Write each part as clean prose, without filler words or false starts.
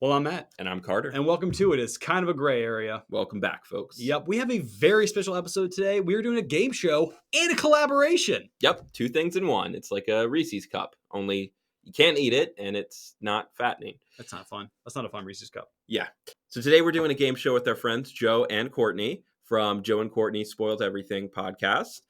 Well, I'm Matt. And I'm Carter. And welcome to it. It's kind of a gray area. Welcome back, folks. Yep. We have a very special episode today. We're doing a game show and a collaboration. Yep. 2 things in one. It's like a Reese's cup, only you can't eat it and it's not fattening. That's not fun. That's not a fun Reese's cup. Yeah. So today we're doing a game show with our friends Joe and Courtney from Joe and Courtney Spoiled Everything podcast.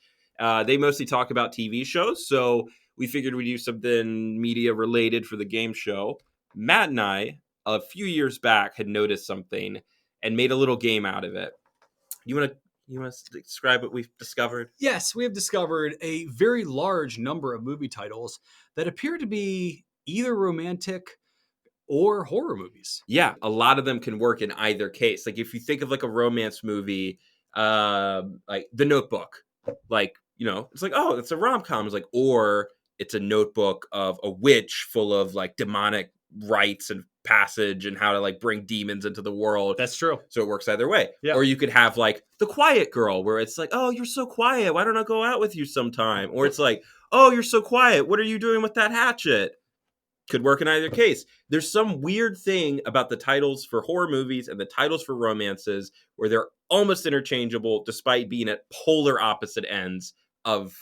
They mostly talk about TV shows, so we figured we'd do something media related for the game show. Matt and I, a few years back, had noticed something and made a little game out of it. You want to describe what we've discovered? Yes, we have discovered a very large number of movie titles that appear to be either romantic or horror movies. Yeah, a lot of them can work in either case. Like if you think of like a romance movie, like The Notebook, like, you know, it's like, oh, it's a rom-com. It's like, or it's a notebook of a witch full of like demonic rites and passage and how to like bring demons into the world. That's true. So it works either way. Yeah. Or you could have like The Quiet Girl, where it's like, oh, you're so quiet. Why don't I go out with you sometime? Or it's like, oh, you're so quiet. What are you doing with that hatchet? Could work in either case. There's some weird thing about the titles for horror movies and the titles for romances where they're almost interchangeable despite being at polar opposite ends of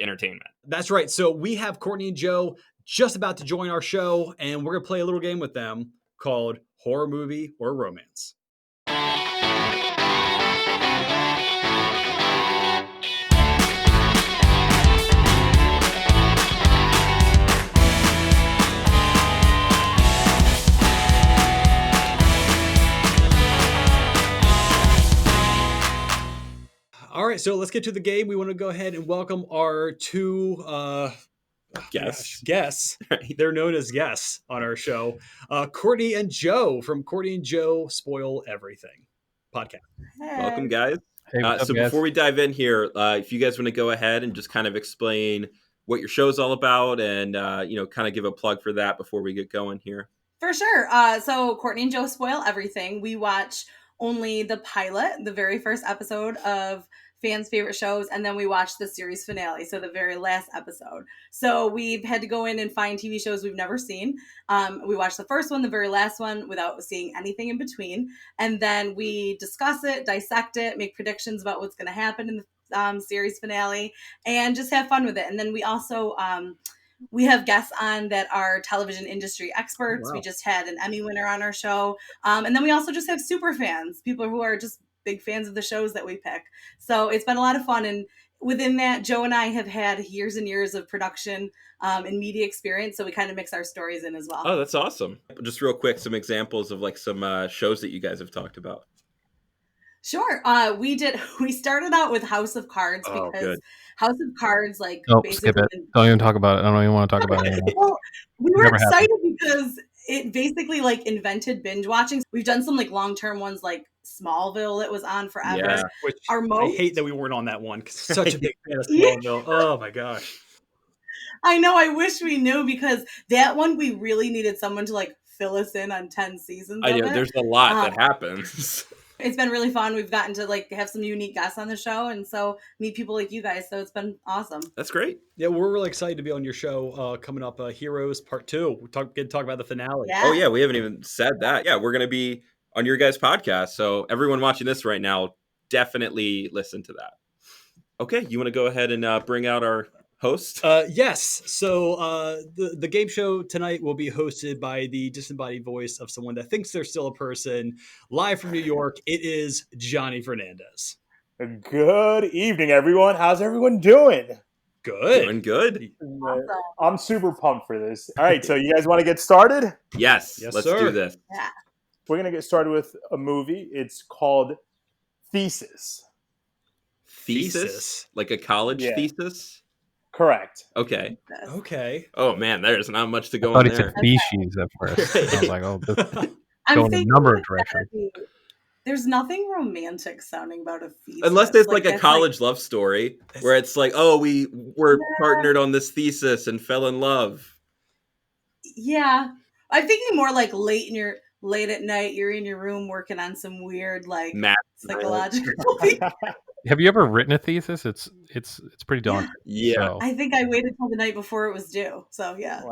entertainment. That's right. So we have Courtney and Joe just about to join our show, and we're going to play a little game with them called Horror Movie or Romance. All right, so let's get to the game. We want to go ahead and welcome our two guests. Right. They're known as guests on our show. Courtney and Joe from Courtney and Joe Spoil Everything podcast. Hey. Welcome, guys. Hey, what's up, so guys? before we dive in here, if you guys want to go ahead and just kind of explain what your show's all about and, kind of give a plug for that before we get going here. For sure. So Courtney and Joe Spoil Everything. We watch only the pilot, the very first episode of fans' favorite shows, and then we watch the series finale, so the very last episode. So we've had to go in and find TV shows we've never seen. We watch the first one, the very last one, without seeing anything in between, and then we discuss it, dissect it, make predictions about what's going to happen in the series finale, and just have fun with it. And then we also we have guests on that are television industry experts. Wow. We just had an Emmy winner on our show, and then we also just have super fans, people who are just big fans of the shows that we pick. So it's been a lot of fun. And within that, Joe and I have had years and years of production and media experience. So we kind of mix our stories in as well. Oh, that's awesome. Just real quick, some examples of like some shows that you guys have talked about. Sure. We started out with House of Cards because good. House of Cards, like, basically. Skip it. Don't even talk about it. I don't even want to talk about it anymore. Well, we were Never excited because it basically like invented binge watching. We've done some like long-term ones like Smallville that was on forever. Yeah. Which Our most... I hate that we weren't on that one because such a big fan of Smallville. Oh my gosh. I know. I wish we knew because that one we really needed someone to like fill us in on 10 seasons. I know of it. there's a lot that happens. It's been really fun. We've gotten to like have some unique guests on the show, and so meet people like you guys. So it's been awesome. That's great. Yeah, we're really excited to be on your show coming up. Heroes Part 2. We get to talk about the finale. Yeah. Oh yeah, we haven't even said that. Yeah, we're gonna be on your guys' podcast. So everyone watching this right now, definitely listen to that. Okay, you want to go ahead and bring out our host? Yes. So the game show tonight will be hosted by the disembodied voice of someone that thinks they're still a person. Live from New York, it is Johnny Fernandez. Good evening, everyone. How's everyone doing? Good. Doing good. Awesome. I'm super pumped for this. All right, so you guys want to get started? Yes, Yes, let's sir. do this. Yeah. We're going to get started with a movie. It's called Thesis. Thesis? Like a college Yeah. thesis? Correct. Okay. Okay. Oh man, there's not much to go I thought on he there. said species at first. I was like, oh, this I'm going in a thinking number of it's directions. gotta be- There's nothing romantic sounding about a thesis. Unless it's like a that's, college love story where it's like, oh, we were partnered on this thesis and fell in love. Yeah. I'm thinking more like late at night, you're in your room working on some weird like Math. psychological thing. Have you ever written a thesis? It's pretty daunting. Yeah. So. I think I waited till the night before it was due. So yeah.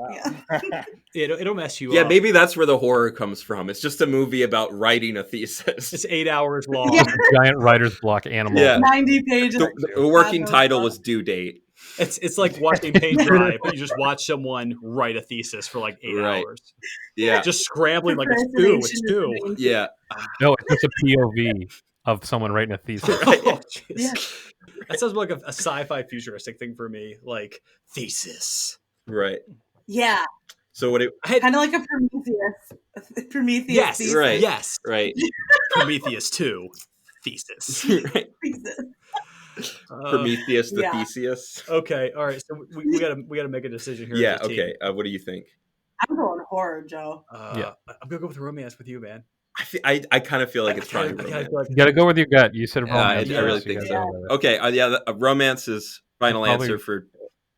It'll mess you Yeah, up. maybe that's where the horror comes from. It's just a movie about writing a thesis. It's 8 hours long. Yeah. A giant writer's block animal. Yeah. 90 pages. The working title was Due Date. It's like watching paint dry, but you just watch someone write a thesis for like 8 Right. hours. Yeah. Just scrambling like it's due. Yeah. No, it's just a POV of someone writing a thesis. Right. Oh, jeez. Yeah. That sounds like a sci-fi futuristic thing for me, like thesis. Right. Yeah. So what it Kind of like a Prometheus. Yes, thesis. right. Yes. Right. Prometheus 2 thesis. Right. Prometheus the yeah. Theseus. Okay, all right. So we gotta make a decision here. Yeah, as a team. okay. What do you think? I'm going horror, Joe. Yeah, I'm gonna go with romance with you, man. I kind of feel like it's probably romance. You got to go with your gut. You said romance. I really think so. Okay, romance is final answer for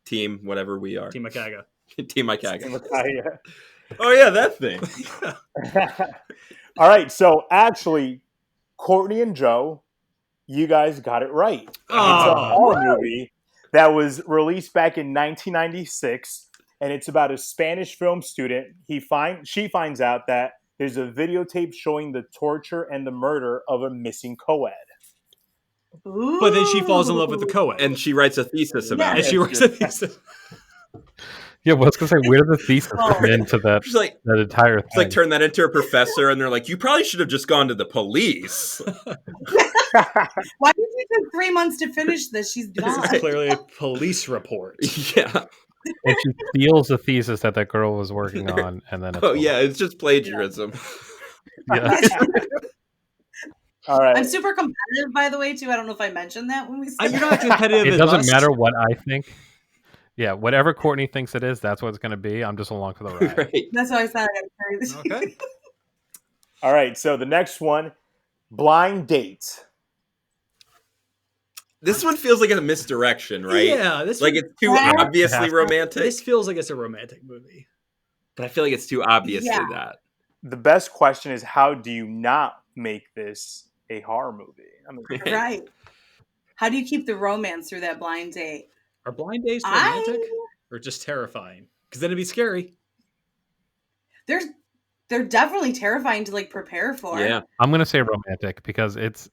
team whatever we are. Team IKAGA. Team IKAGA. IKAGA. Oh yeah, that thing. All right, so actually, Courtney and Joe, you guys got it right. It's a horror movie that was released back in 1996, and it's about a Spanish film student. She finds out that there's a videotape showing the torture and the murder of a missing co-ed. Ooh. But then she falls in love with the co-ed. And she writes a thesis about And it. she writes a thesis. Yeah, well, I was going to say, where did the thesis come into that, She's like, that entire thing? it's like turn that into a professor, and they're like, you probably should have just gone to the police. Why did you take 3 months to finish this? She's gone. This is clearly a police report. Yeah. And she steals the thesis that girl was working on, and then It's just plagiarism. Yeah. All right. I'm super competitive, by the way, too. I don't know if I mentioned that when we said You're not competitive. It as doesn't us. matter what I think. Yeah, whatever Courtney thinks it is, that's what it's going to be. I'm just along for the ride. Right. That's why I said I got to carry this. Okay. All right, so the next one, Blind Date. This one feels like a misdirection, right? Yeah, It's like it's too Yeah. obviously romantic. This feels like it's a romantic movie. But I feel like it's too obviously Yeah. that. The best question is, how do you not make this a horror movie? I mean, Right. How do you keep the romance through that blind date? Are blind dates romantic or just terrifying? Because then it'd be scary. They're definitely terrifying to like prepare for. Yeah. I'm going to say romantic because it's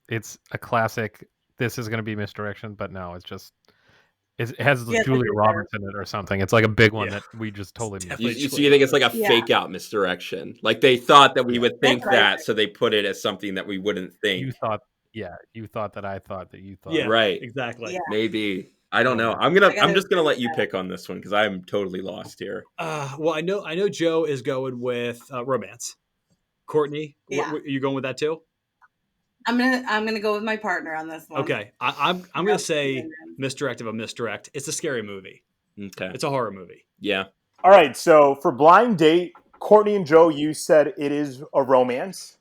a classic. This is going to be misdirection, but no, it has Yeah, Julia Roberts in it or something. It's like a big one that we just totally missed. Definitely. So you think it's like a Yeah. fake out misdirection? Like they thought that we would think That's what I that, so they put it as something that we wouldn't think. You thought that I thought that you thought. Yeah, Right. Exactly. Yeah. Maybe. I don't know. I'm just gonna let you pick on this one because I'm totally lost here. Well, I know Joe is going with romance. Courtney, Yeah. are you going with that too? I'm gonna go with my partner on this one. Okay, I'm gonna say misdirect of a misdirect. It's a scary movie. Okay. It's a horror movie. Yeah. all right, so for Blind Date, Courtney and Joe, you said it is a romance.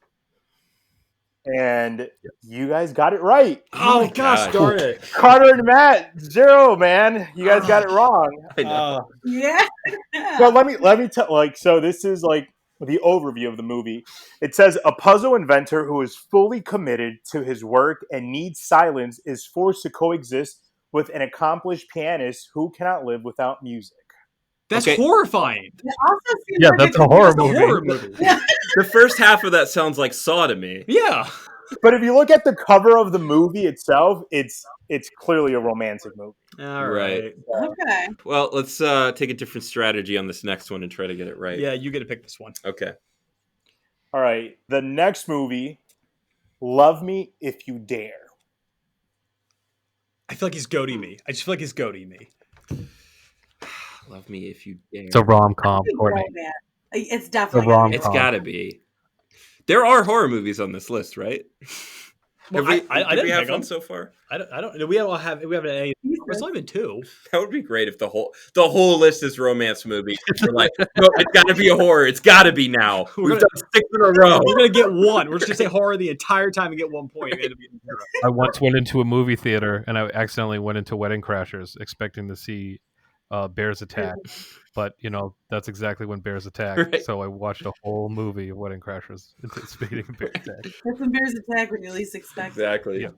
And you guys got it right. Oh gosh, God. darn it! Carter and Matt, 0, man. You guys got it wrong. I know. Yeah. So let me tell so this is like the overview of the movie. It says a puzzle inventor who is fully committed to his work and needs silence is forced to coexist with an accomplished pianist who cannot live without music. That's Okay. horrifying. It also seems Yeah, like that's a a horror It's a movie. horror movie. The first half of that sounds like Saw to me. Yeah. But if you look at the cover of the movie itself, it's clearly a romantic movie. All Right. right. Okay. Well, let's take a different strategy on this next one and try to get it right. Yeah, you get to pick this one. Okay. All right, the next movie, Love Me If You Dare. I feel like he's goading me. I just feel like he's goading me. Love me if you dare. It's a rom-com, Courtney. Romance. It's definitely The wrong- It's gotta be. There are horror movies on this list, right? Well, Have we, I did didn't we have pick one them. so far? I don't. We don't have. We haven't any. There's not even 2. That would be great if the whole list is romance movies. We're like, no, it's got to be a horror. It's got to be now. We're We've gonna- done 6 in a row. We're gonna get 1. We're just gonna say horror the entire time and get 1 point. You're gonna be 0. I once went into a movie theater and I accidentally went into Wedding Crashers expecting to see bears attack, but that's exactly when bears attack. Right. So I watched a whole movie of Wedding Crashers anticipating a bear attack. That's when bears attack when you least expect it. Exactly. Yeah.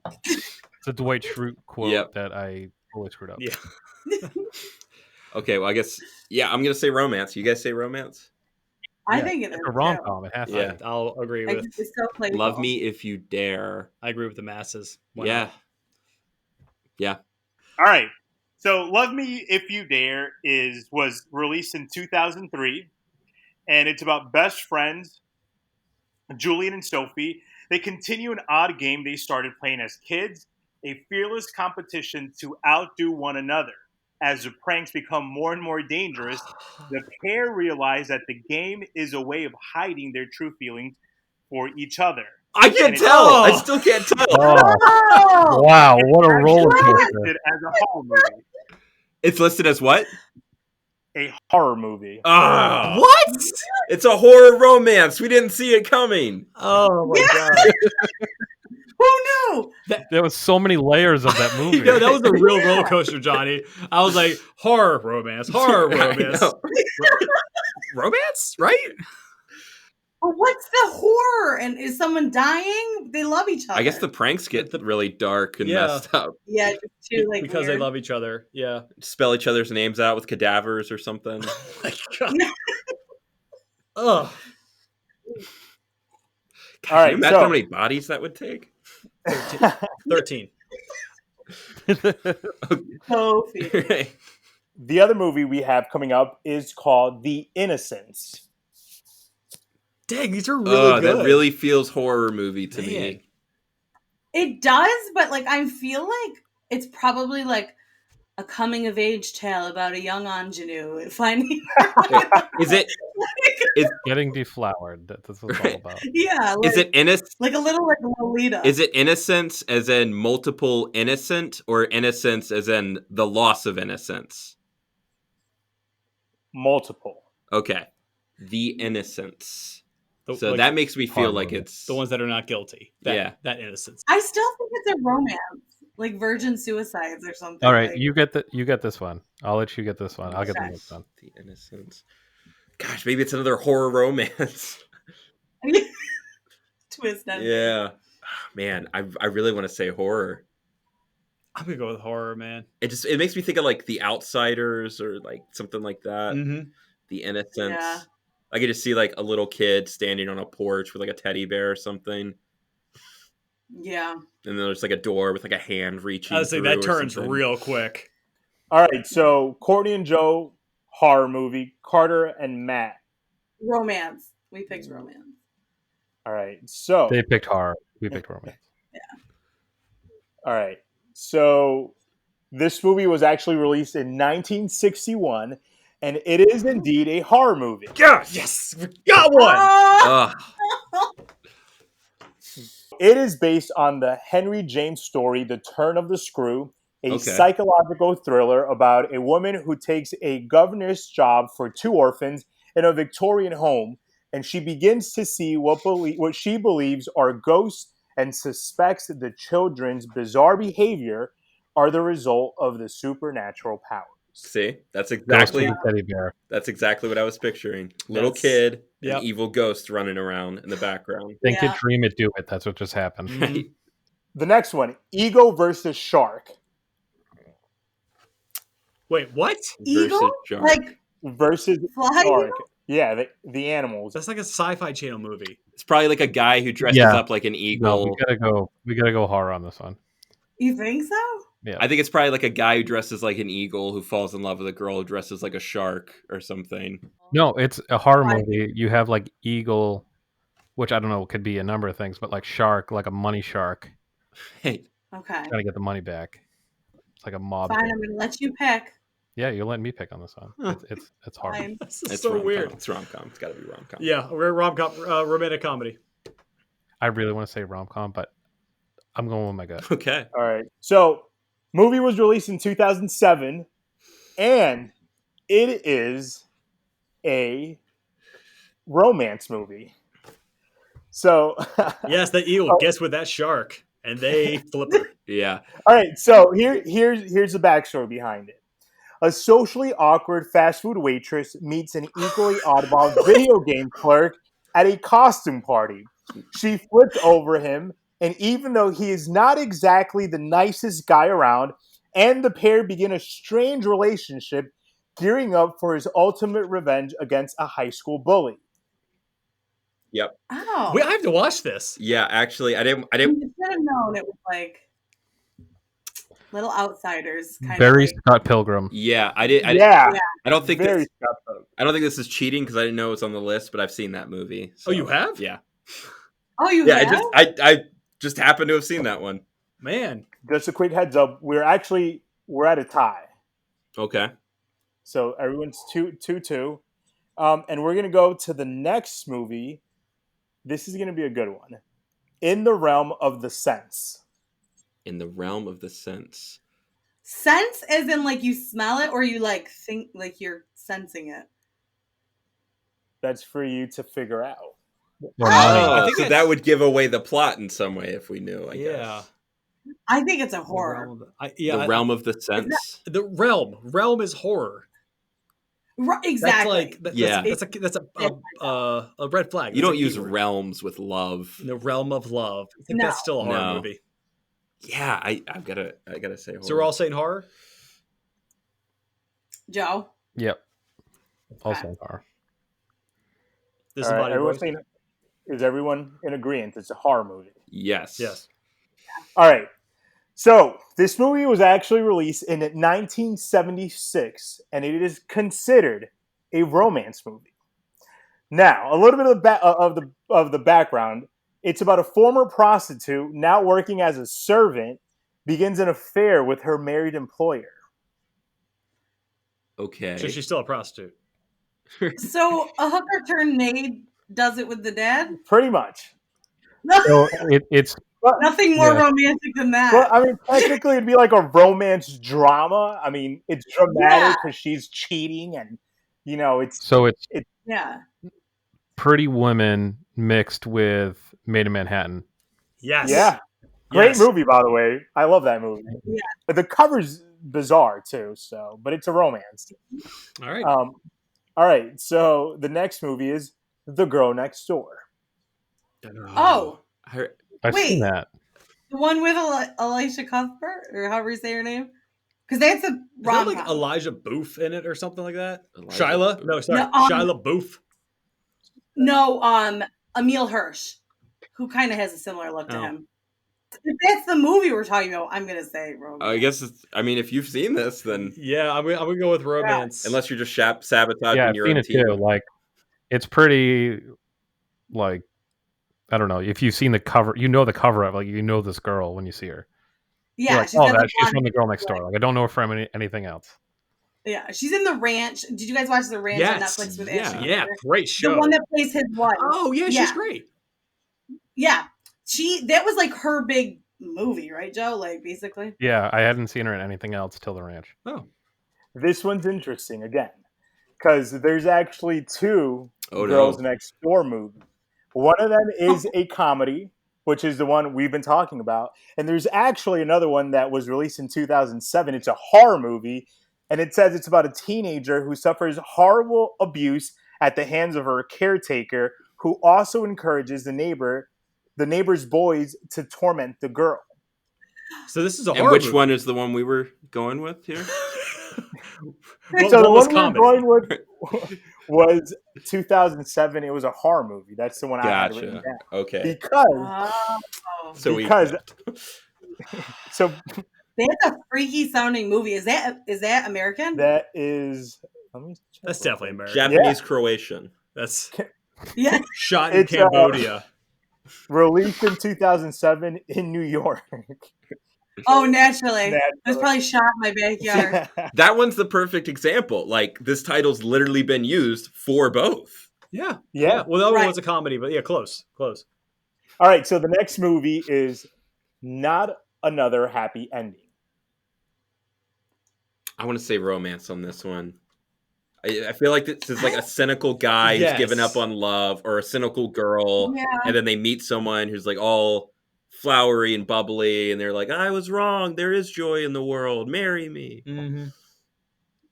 It's a Dwight Schrute quote Yep. that I totally screwed up. Yeah. Okay, well, I guess, I'm going to say romance. You guys say romance? I Yeah, think it it's is. a rom-com. It has to Yeah. be. I'll agree Like, with. it's so playful. Love Me If You Dare. I agree with the masses. Why Yeah. not? Yeah. All right. So Love Me If You Dare was released in 2003, and it's about best friends, Julian and Sophie. They continue an odd game they started playing as kids, a fearless competition to outdo one another. As the pranks become more and more dangerous, the pair realize that the game is a way of hiding their true feelings for each other. I can't And tell. I Oh. still can't tell. Oh! Wow, what a roller It's coaster! listed as a horror movie. It's listed as what? A horror movie. Ah, What? it's a horror romance. We didn't see it coming. Oh my Yeah. god! Who knew? There was so many layers of that movie. You know, that was a real roller coaster, Johnny. I was like, horror romance, horror I romance, know. romance, right? But what's the horror? And is someone dying? They love each other. I guess the pranks get really dark and Yeah. messed up. yeah, just too like Because weird. they love each other. Yeah. Spell each other's names out with cadavers or something. Oh my god. Ugh. God, All right, can you imagine so- how many bodies that would take? 13. Sophie. The other movie we have coming up is called The Innocence. Dang, these are really good. That really feels horror movie to Man. me. It does, but like I feel like it's probably like a coming of age tale about a young ingenue finding. Is it? Getting deflowered. That's what it's all about. Yeah, like, Is it innocent? like a little like Lolita? Is it innocence as in multiple innocent, or innocence as in the loss of innocence? Multiple. Okay, The Innocence. So Like, that makes me feel horror like movie. it's the ones that are not guilty. Yeah. That innocence. I still think it's a romance, like virgin suicides or something. All right, like, you get this one. I'll let you get this one. I'll get the Okay. next one. The Innocence. Gosh, maybe it's another horror romance. twist ending. Yeah, man, I really want to say horror. I'm gonna go with horror, man. It makes me think of like The Outsiders or like something like that. Mm-hmm. The Innocence. Yeah. I could just see like a little kid standing on a porch with like a teddy bear or something, Yeah. and then there's like a door with like a hand reaching. I was saying through that or turns something. real quick. All right, so Courtney and Joe, horror movie. Carter and Matt. Romance. We picked romance. All right, so They picked horror. We picked romance. all right, so this movie was actually released in 1961, and it is indeed a horror movie. Yes, we got one. Ah! Ugh. It is based on the Henry James story, The Turn of the Screw, a Okay. psychological thriller about a woman who takes a governess job for two orphans in a Victorian home, and she begins to see what she believes are ghosts and suspects that the children's bizarre behavior are the result of the supernatural powers. See, that's Ghost exactly with a teddy bear. that's exactly what I was picturing. Little That's- kid, yep. an evil ghost running around in the background. Think Yeah. it, dream it, do it. That's what just happened. Mhm. The next one, Ego versus Shark. Wait, what? Eagle? Versus shark. Like Versus fly? Shark. Yeah, the animals. That's like a sci-fi channel movie. It's probably like a guy who dresses Yeah. up like an No, eagle. we gotta go horror on this one. You think so? Yeah. I think it's probably like a guy who dresses like an eagle who falls in love with a girl who dresses like a shark or something. No, it's a horror Why? movie. You have like eagle, which I don't know, could be a number of things, but like shark, like a money shark, Hey, Okay. trying to get the money back. It's like a mob. Fine, thing. I'm gonna let you pick. Yeah, you're letting me pick on this one. It's hard. Fine. This is it's so rom-com. weird. It's rom-com. It's got to be rom-com. Yeah, we're rom-com, romantic comedy. I really want to say rom com, but I'm going with my gut. Okay. All right. So, movie was released in 2007, and it is a romance movie. So, Yes, the eagle gets with that shark, and they flip her. Yeah. all right. So here's the backstory behind it. A socially awkward fast food waitress meets an equally oddball video game clerk at a costume party. She flips over him And even though he is not exactly the nicest guy around, and the pair begin a strange relationship, gearing up for his ultimate revenge against a high school bully. Yep. Oh. Wait, I have to watch this. Yeah, actually, I didn't. You should have known it was like Little Outsiders kind Very of like, Scott Pilgrim. Yeah, I did. Yeah, I don't think very this, Scott Pilgrim. I don't think this is cheating because I didn't know it's on the list, but I've seen that movie. So, Oh, you have? Yeah. Oh, you Yeah, have? I just happened to have seen that one. Man. Just a quick heads up: we're at a tie, Okay. so everyone's 2-2, and we're gonna go to the next movie. This is gonna be a good one. In the Realm of the Sense. In the Realm of the Sense. Sense as in like you smell it or you like think like you're sensing it? That's for you to figure out. Or I Oh, think so that's- that would give away the plot in some way if we knew, I Yeah. guess. I think it's a The horror. realm of the, The Realm of the Sense. the realm. Realm is horror. Right, exactly. That's like Yeah. that's a red flag. You That's don't a use keyword. realms with love. In the realm of love. I think No. that's still a horror No. movie. Yeah, I gotta say horror. So we're all saying horror? Joe. Yep. Also Okay. in horror. This All right, body everyone's voice? saying, is everyone in agreement? It's a horror movie. Yes. Yes. All right. So this movie was actually released in 1976, and it is considered a romance movie. Now, a little bit of the background. It's about a former prostitute now working as a servant begins an affair with her married employer. Okay. So she's still a prostitute. So a hooker turned maid does it with the dad? Pretty much. So it's Nothing more Yeah. romantic than that. Well, I mean, technically, it'd be like a romance drama. I mean, it's dramatic Yeah. because she's cheating, and it's Yeah. Pretty Women mixed with Made in Manhattan. Yes. yeah, great Yes. movie, by the way. I love that movie. Yeah. But the cover's bizarre too. So, but it's a romance. All right. All right. So the next movie is The Girl Next Door. Oh. I've Wait. seen that. The one with Alicia Cuthbert, or however you say her name? Because that's a Is that rom like Elijah Booth in it or something like that? Elijah Shyla? Booth. No, sorry. No, Shyla Booth. No, Emile Hirsch, who kind of has a similar look to Oh. him. If that's the movie we're talking about, I'm gonna say romance. I guess if you've seen this, then Yeah, I'm gonna go with romance. unless you're just sabotaging Yeah, I've your seen own it team. too. Like, it's pretty, like, I don't know. If you've seen the cover, you know the cover of, like, you know this girl when you see her. You're Yeah, like, she's oh, got the she's blonde from The Girl Next hair. Door. Like, I don't know her from anything else. Yeah, she's in The Ranch. Did you guys watch The Ranch on Yes. Netflix with Yeah. Ashley? Yeah, Tisdale? great show. The one that plays his wife. Oh yeah, she's Yeah. great. Yeah, that was like her big movie, right, Joe? Like basically. Yeah, I hadn't seen her in anything else till The Ranch. Oh. This one's interesting again because there's actually two Oh, Girls no. Next Door movies. One of them is a comedy, which is the one we've been talking about, and there's actually another one that was released in 2007. It's a horror movie, and it says it's about a teenager who suffers horrible abuse at the hands of her caretaker, who also encourages the neighbor's boys to torment the girl. So this is a And horror which movie. one is the one we were going with here? What, So the what was one we were going with was 2007. It was a horror movie. That's the one I had written Gotcha. down. Okay. Because Oh, So because- so that's a freaky sounding movie. Is that American? that is. Let me. check That's real definitely quick. American. Japanese Croatian. That's Yeah. shot in It's, Cambodia. Released in 2007 in New York. Oh, naturally. Naturally. It was probably shot in my backyard. That one's the perfect example. Like, this title's literally been used for both. Yeah. Yeah. Well, the other one Right. was a comedy, but yeah, close. All right. So the next movie is Not Another Happy Ending. I want to say romance on this one. I feel like this is like a cynical guy Yes. who's given up on love, or a cynical girl, Yeah. and then they meet someone who's like all flowery and bubbly, and they're like, I was wrong. There is joy in the world. Marry me. Mm-hmm.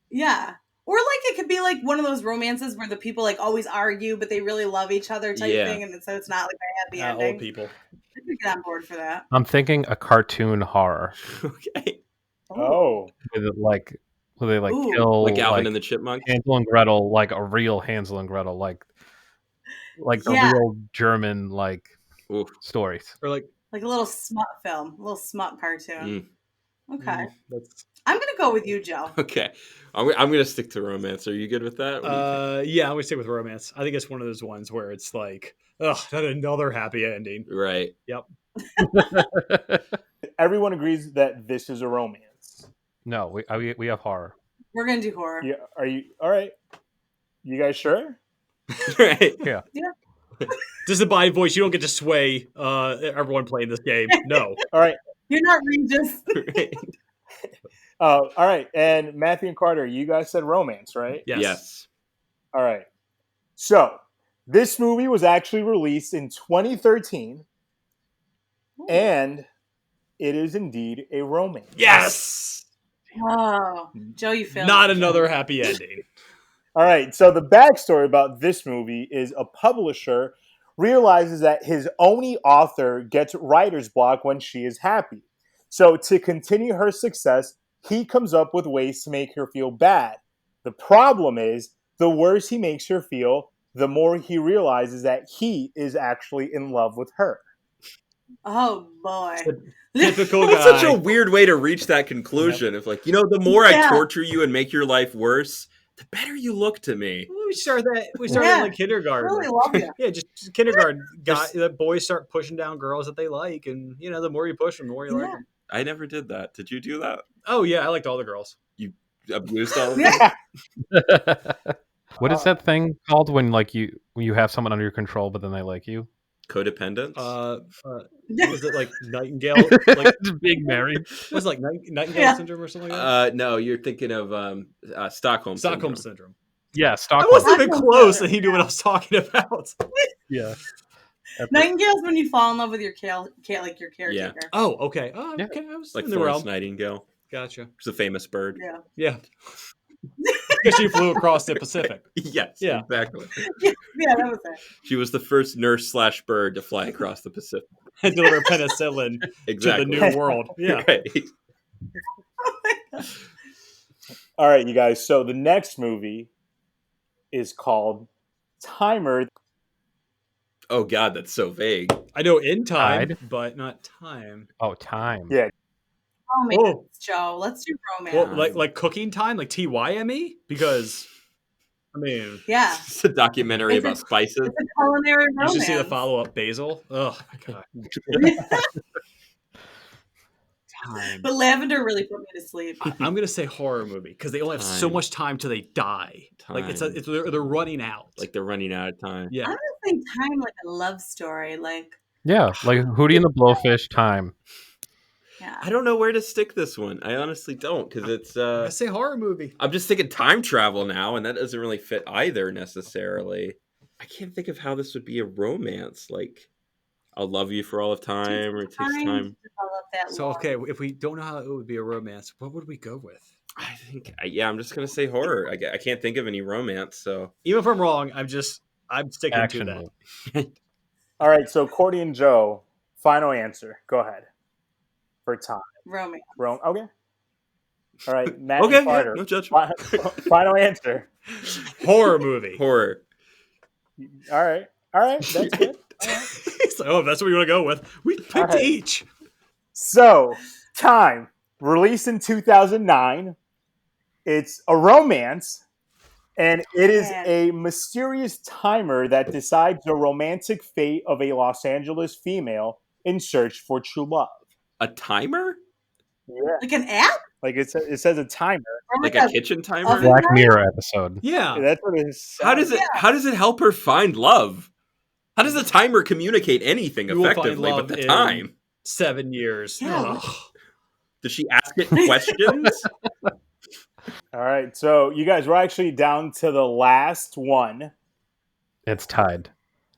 Yeah. Or like it could be like one of those romances where the people like always argue, but they really love each other type Yeah. thing, and so it's not like a happy ending. Old people. could get on board for that. I'm thinking a cartoon horror. Okay. Oh. With it, like, where they like Ooh. kill Like Alvin like and the Chipmunks. Hansel and Gretel, like a real Hansel and Gretel, like the Yeah. real German like Oof. stories. Or like a little smut film, a little smut cartoon. Okay. that's I'm going to go with you, Joe. Okay. I'm going to stick to romance. Are you good with that? What do you think? yeah, I'm gonna stick with romance. I think it's one of those ones where it's like, ugh, not another happy ending. Right. Yep. Everyone agrees that this is a romance. No, we have horror. We're going to do horror. Yeah. Are you all right? You guys sure? Right. Yeah. This is a by voice. You don't get to sway everyone playing this game. No. All right. You're not Regis. Right. All right. And Matthew and Carter, you guys said romance, right? Yes. Yes. All right. So this movie was actually released in 2013, and it is indeed a romance. Yes. Oh, Joe, you failed. Not another happy ending. All right. So the backstory about this movie is a publisher realizes that his only author gets writer's block when she is happy. So to continue her success, he comes up with ways to make her feel bad. The problem is, the worse he makes her feel, the more he realizes that he is actually in love with her. Oh, boy. Typical That's guy. such a weird way to reach that conclusion. If like, the more I Yeah. torture you and make your life worse, the better you look to me. We started in Yeah. like kindergarten. I really love you. Yeah, just kindergarten. The boys start pushing down girls that they like, and the more you push them, the more you like Yeah. them. I never did that. Did you do that? Oh yeah, I liked all the girls. You abused all of them? Yeah. What is that thing called when like you have someone under your control but then they like you? Codependence? Was it like Nightingale? Like Being married. was it like Nightingale Yeah. syndrome or something like that? No, you're thinking of Stockholm Stockholm syndrome. syndrome. Yeah, I Stockholm. wasn't even Stockholm close, syndrome, and he knew what I was talking about. Yeah. Nightingale's when you fall in love with your like your caretaker. Oh, okay. Oh, Yeah. okay. I was Like in the Florence realm. Nightingale. Gotcha. It's a famous bird. Yeah. Yeah. Because she flew across the Pacific. Yes, Yeah. exactly. Yeah, that was it. She was the first nurse/bird to fly across the Pacific. And deliver penicillin Exactly. to the new world. Yeah. Right. All right, you guys. So the next movie is called Timer. Oh God, that's so vague. I know in time, Tide. but not time. Oh, time. Yeah. Romance, Oh. Joe. Let's do romance. Well, like cooking time, like TYME, because I mean, Yeah. It's a documentary It's a- about spices. It's a culinary you romance. should see the follow-up Basil. Oh my god. Time. But lavender really put me to sleep. I'm gonna say horror movie because they only have so Time. much time till they die. Like Time. they're running out. Like they're running out of time. Yeah. I'm gonna think time like a love story. Like, Yeah, like Hootie and the Blowfish. Time. yeah. I don't know where to stick this one. I honestly don't, because it's. I say horror movie. I'm just thinking time travel now, and that doesn't really fit either necessarily. I can't think of how this would be a romance. Like, I'll love you for all of time, or it takes time. to develop that So love. okay, if we don't know how it would be a romance, what would we go with? I think, I'm just gonna say horror. I can't think of any romance, so Even if I'm wrong, I'm sticking Action to that. movie. All right, so Courtney and Joe, final answer. Go ahead. For time. Romance. Okay. All right, Matt okay, and yeah, Carter. no judgment. Final answer. Horror movie. Horror. All right, that's good. All right. He's like, oh, that's what we want to go with. We picked All right. each. So, Time, released in 2009. It's a romance, and it is Man. a mysterious timer that decides the romantic fate of a Los Angeles female in search for true love. A timer? Yeah, Like an app? like it says a timer. Or Like a kitchen timer? oven? Black Mirror episode. Yeah. That's what it is. How does it? Yeah. How does it help her find love? How does the timer communicate anything You will find effectively love but the in time? 7 years. Yeah. Ugh. Does she ask it questions? All right, so you guys, we're actually down to the last one, It's tied.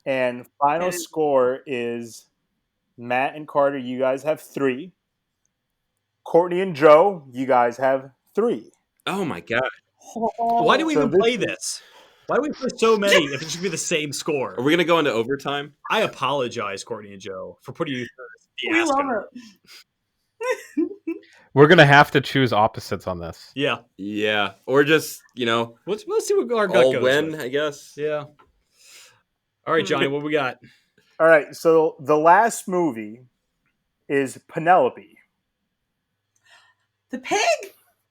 and final Okay. score is Matt and Carter. You guys have 3. Courtney and Joe, you guys have 3. Oh my god! Why do we So even this play is- this? Why do we play so many if it should be the same score? Are we gonna go into overtime? I apologize, Courtney and Joe, for putting you through this We fiasco. love it. We're gonna have to choose opposites on this. Yeah. Yeah, or just Let's see what our gut all goes win, with. I guess. Yeah. All right, Johnny, what we got? All right, so the last movie is Penelope. The pig?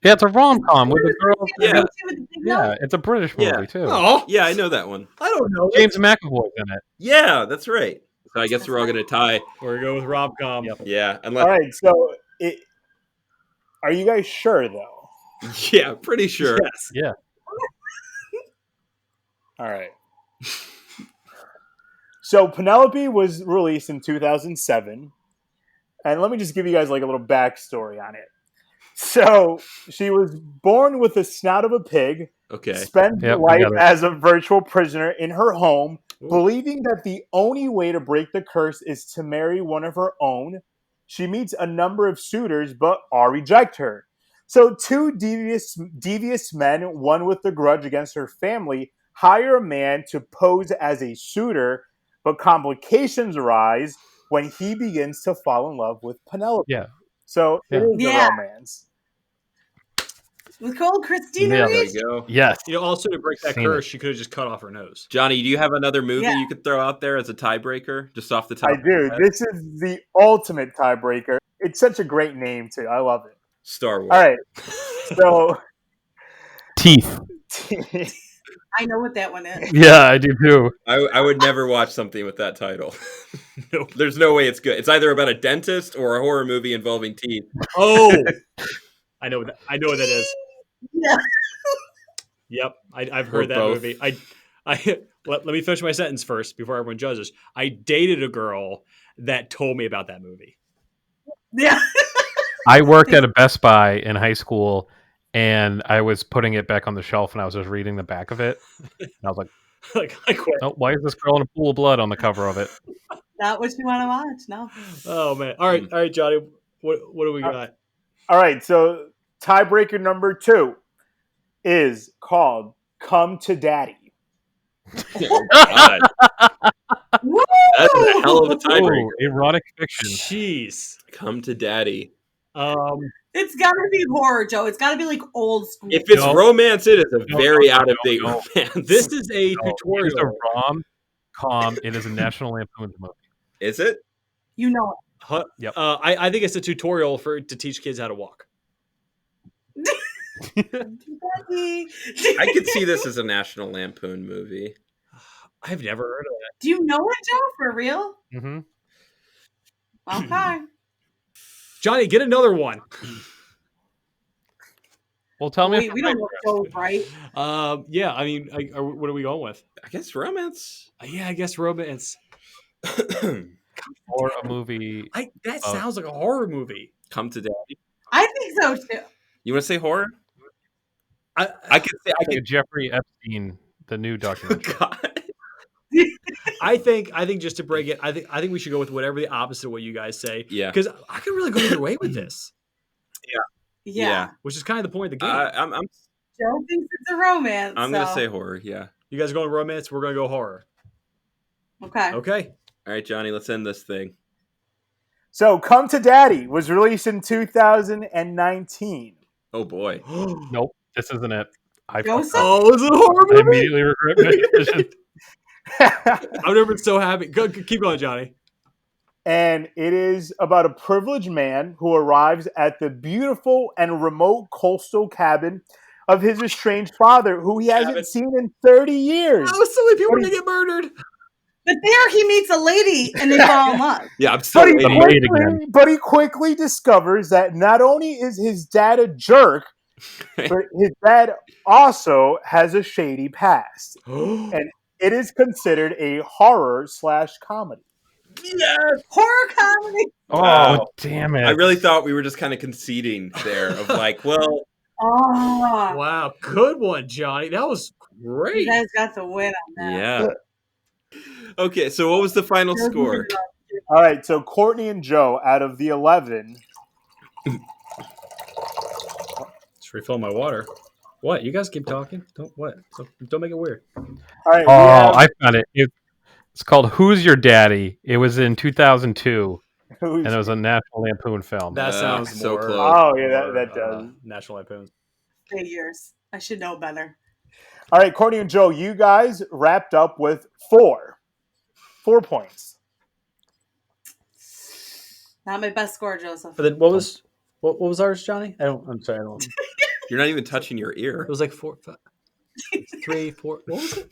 Yeah, it's a rom-com with a girl. Yeah. With the pig Yeah, nose? it's a British movie Yeah. too. Oh, Yeah, I know that one. I don't know. James McAvoy's in it. Yeah, that's right. So I guess we're all gonna tie. We're going to go with rom-com. Yep. Yeah, unless All right, so are you guys sure though? yeah, pretty sure. Yes. Yeah. All right. So Penelope was released in 2007, and let me just give you guys like a little backstory on it. So she was born with the snout of a pig, Okay. spent Yep, I life got it. as a virtual prisoner in her home, Ooh. believing that the only way to break the curse is to marry one of her own. She meets a number of suitors, but all reject her. So two devious men, one with a grudge against her family, hire a man to pose as a suitor, but complications arise when he begins to fall in love with Penelope. Yeah. So it is Yeah. a romance. With old Christina Yeah, There Ricci? you go. Yes. You know, also to break that Seen curse, she could have just cut off her nose. Johnny, do you have another movie Yeah. you could throw out there as a tiebreaker, just off the top? I of your do. head? This is the ultimate tiebreaker. It's such a great name, too. I love it. Star Wars. All right. So, Teeth. I know what that one is. Yeah, I do too. I would never watch something with that title. Nope. There's no way it's good. It's either about a dentist or a horror movie involving teeth. Oh, I know what that is. Yeah. Yep, I've Or heard that both. movie. Let me finish my sentence first before everyone judges. I dated a girl that told me about that movie. Yeah. I worked at a Best Buy in high school, and I was putting it back on the shelf, and I was just reading the back of it. And I was like, Like I quit. "Oh, why is this girl in a pool of blood on the cover of it?" Not what you want to watch. No. Oh man! All right, Johnny. What do we got? all right. So, tiebreaker number 2 is called Come to Daddy. Oh, God. Woo! That is a hell of a tiebreaker. Ooh, erotic fiction. Jeez. Come to daddy. It's got to be horror, Joe. It's got to be like old school. If it's No. romance, it is a No, very no, out of no, date no. romance. This is a No, it is tutorial. a rom-com. It is a National Lampoon's movie. Is it? You know Huh, Yep. I think it's a tutorial to teach kids how to walk. it. I could see this as a National Lampoon movie. I've never heard of that. Do you know it, Joe? For real? Mm-hmm. Okay. Johnny, get another one. Well, tell me. We don't know Joe, right? Yeah. I mean, what are we going with? I guess romance. Yeah, I guess romance. Or a movie. That sounds like a horror movie. Come to daddy. I think so too. You want to say horror? I I could say. I Like could. Jeffrey Epstein, the new documentary. God. I think just to break it, I think we should go with whatever the opposite of what you guys say. Yeah. Because I could really go either way with this, Yeah. which is kind of the point of the game. I'm Joe thinks it's a romance. gonna so- say horror. Yeah. You guys are going romance. We're going to go horror. Okay. Okay. All right, Johnny. Let's end this thing. So, Come to Daddy was released in 2019. Oh boy. Nope, this isn't it. I Joseph? Oh, is it a horror I movie? immediately regret my decision. I've never been so happy. Keep going, Johnny. And it is about a privileged man who arrives at the beautiful and remote coastal cabin of his estranged father, who he hasn't Cabin. seen in 30 years. Oh, so many people are going to get murdered. But there he meets a lady and they fall in love. Yeah, I'm still But he, waiting. Wait again. but he quickly discovers that not only is his dad a jerk, but his dad also has a shady past. And it is considered a horror/comedy. Yes. Horror comedy. Oh, Wow. damn it. I really thought we were just kind of conceding there of like, well, Oh. Wow. Good one, Johnny. That was You great. guys got the win on that. yeah. Okay, so what was the final score? All right, so Courtney and Joe, out of the 11, Just refill my water. What? You guys keep talking. Don't make it weird. All right. I found it. It's called Who's Your Daddy? It was in 2002, and it was a National Lampoon film. That sounds so more. close. Oh, yeah, that does. National Lampoon. Figures. I should know better. All right, Courtney and Joe, you guys wrapped up with 4 points. Not my best score, Joseph. But then what was ours, Johnny? I'm sorry. I don't. You're not even touching your ear. It was like 4, 5, 3, 4. What was it?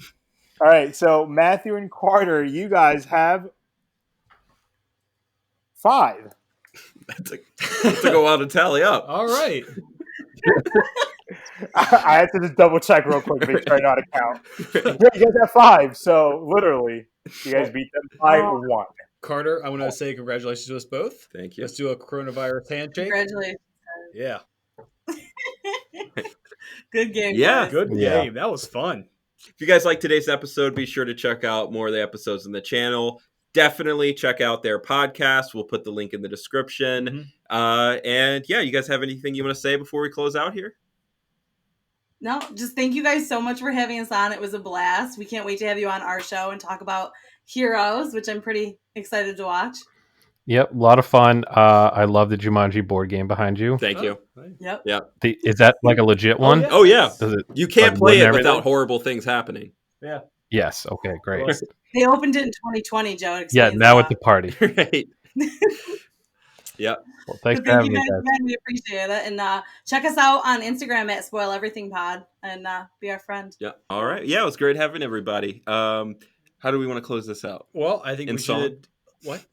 All right, so Matthew and Carter, you guys have 5. It took a while to tally up. All right. I had to just double check real quick, make sure I know how to count. Yeah, you guys have 5, so literally, you guys beat them by 1. Carter, I want to say congratulations to us both. Thank you. Let's do a coronavirus handshake. Congratulations. Yeah. Good game. Yeah. guys. Good Yeah. game. That was fun. If you guys like today's episode, be sure to check out more of the episodes in the channel. Definitely check out their podcast. We'll put the link in the description. And yeah, you guys have anything you want to say before we close out here? No, just thank you guys so much for having us on. It was a blast. We can't wait to have you on our show and talk about Heroes, which I'm pretty excited to watch. Yep, a lot of fun. I love the Jumanji board game behind you. Thank you. Yep. Yeah. Is that like a legit one? yeah. Oh, yeah. Does it? You can't Like, play wood it and without everything? horrible things happening. Yeah. Yes. Okay. Great. Well, They opened it in 2020, Joe. It Yeah. explains Now a at lot. the party. Right. Yeah. Well, thanks But for thank having you me, guys guys. again. We appreciate it. And check us out on Instagram at Spoil Everything Pod and be our friend. Yeah. All right. Yeah, it was great having everybody. How do we want to close this out? Well, I think In we song? should. What?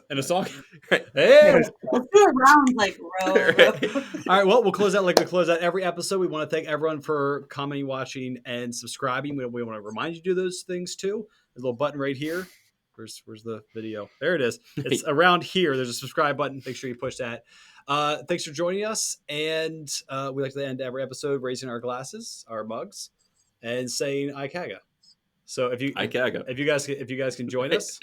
In a song? Right. Hey! Let's do a round like row. Right. All right, well, we'll close out like we close out every episode. We want to thank everyone for commenting, watching, and subscribing. We want to remind you to do those things too. There's a little button right here. Where's the video? There it is. It's around here. There's a subscribe button. Make sure you push that. Thanks for joining us. And we like to end every episode raising our glasses, our mugs, and saying IKAGA. So if you guys can join us.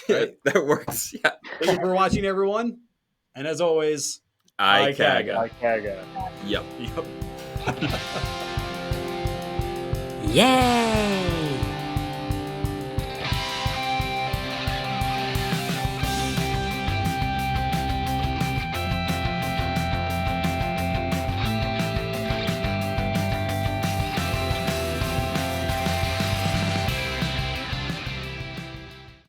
Right? That works. Yeah. Thank you for watching, everyone. And as always, IKAGA. IKAGA. Yep. Yep. Yeah!